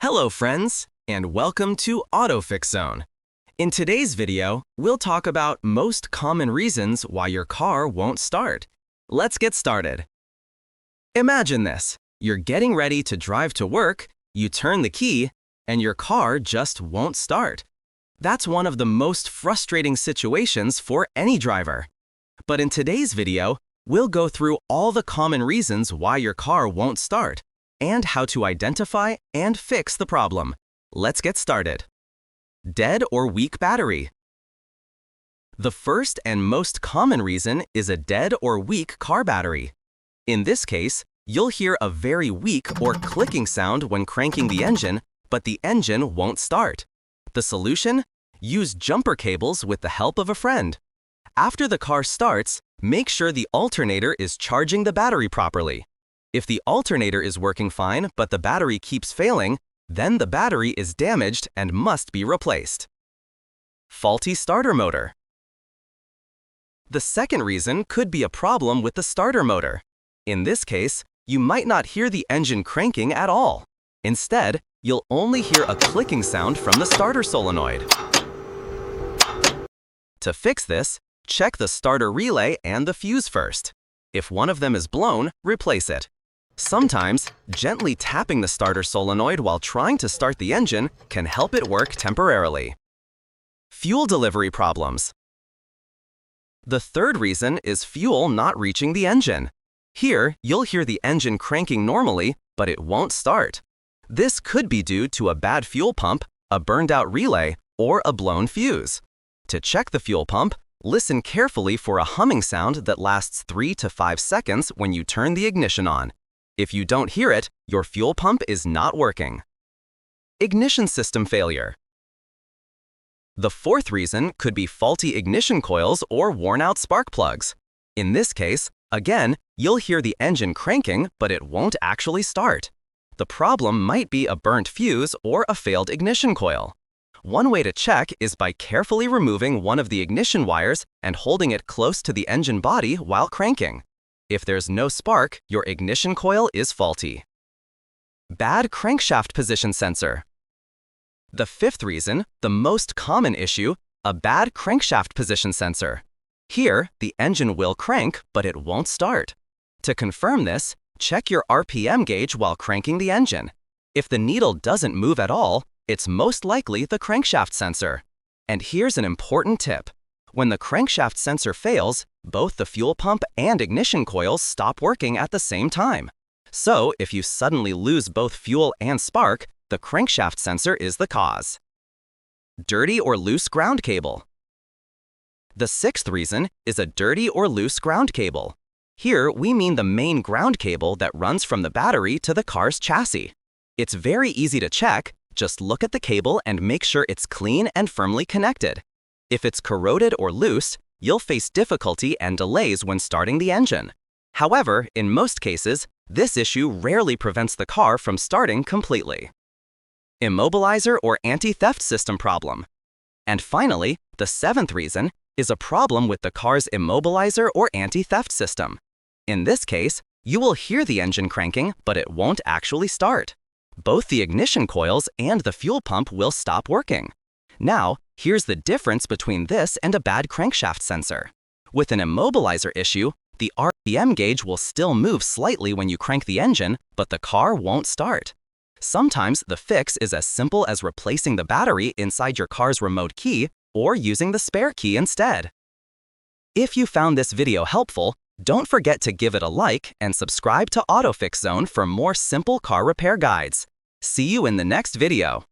Hello friends, and welcome to AutoFix Zone. In today's video, we'll talk about most common reasons why your car won't start. Let's get started. Imagine this. You're getting ready to drive to work, you turn the key, and your car just won't start. That's one of the most frustrating situations for any driver. But in today's video, we'll go through all the common reasons why your car won't start and how to identify and fix the problem. Let's get started. Dead or weak battery. The first and most common reason is a dead or weak car battery. In this case, you'll hear a very weak or clicking sound when cranking the engine, but the engine won't start. The solution? Use jumper cables with the help of a friend. After the car starts, make sure the alternator is charging the battery properly. If the alternator is working fine but the battery keeps failing, then the battery is damaged and must be replaced. Faulty starter motor. The second reason could be a problem with the starter motor. In this case, you might not hear the engine cranking at all. Instead, you'll only hear a clicking sound from the starter solenoid. To fix this, check the starter relay and the fuse first. If one of them is blown, replace it. Sometimes, gently tapping the starter solenoid while trying to start the engine can help it work temporarily. Fuel delivery problems. The third reason is fuel not reaching the engine. Here, you'll hear the engine cranking normally, but it won't start. This could be due to a bad fuel pump, a burned-out relay, or a blown fuse. To check the fuel pump, listen carefully for a humming sound that lasts 3 to 5 seconds when you turn the ignition on. If you don't hear it, your fuel pump is not working. Ignition system failure. The fourth reason could be faulty ignition coils or worn-out spark plugs. In this case, again, you'll hear the engine cranking, but it won't actually start. The problem might be a burnt fuse or a failed ignition coil. One way to check is by carefully removing one of the ignition wires and holding it close to the engine body while cranking. If there's no spark, your ignition coil is faulty. Bad crankshaft position sensor. The fifth reason, the most common issue, a bad crankshaft position sensor. Here, the engine will crank, but it won't start. To confirm this, check your RPM gauge while cranking the engine. If the needle doesn't move at all, it's most likely the crankshaft sensor. And here's an important tip. When the crankshaft sensor fails, both the fuel pump and ignition coils stop working at the same time. So, if you suddenly lose both fuel and spark, the crankshaft sensor is the cause. Dirty or loose ground cable. The sixth reason is a dirty or loose ground cable. Here, we mean the main ground cable that runs from the battery to the car's chassis. It's very easy to check. Just look at the cable and make sure it's clean and firmly connected. If it's corroded or loose, you'll face difficulty and delays when starting the engine. However, in most cases, this issue rarely prevents the car from starting completely. Immobilizer or anti-theft system problem. And finally, the seventh reason is a problem with the car's immobilizer or anti-theft system. In this case, you will hear the engine cranking, but it won't actually start. Both the ignition coils and the fuel pump will stop working. Now, here's the difference between this and a bad crankshaft sensor. With an immobilizer issue, the RPM gauge will still move slightly when you crank the engine, but the car won't start. Sometimes the fix is as simple as replacing the battery inside your car's remote key or using the spare key instead. If you found this video helpful, don't forget to give it a like and subscribe to AutoFix Zone for more simple car repair guides. See you in the next video.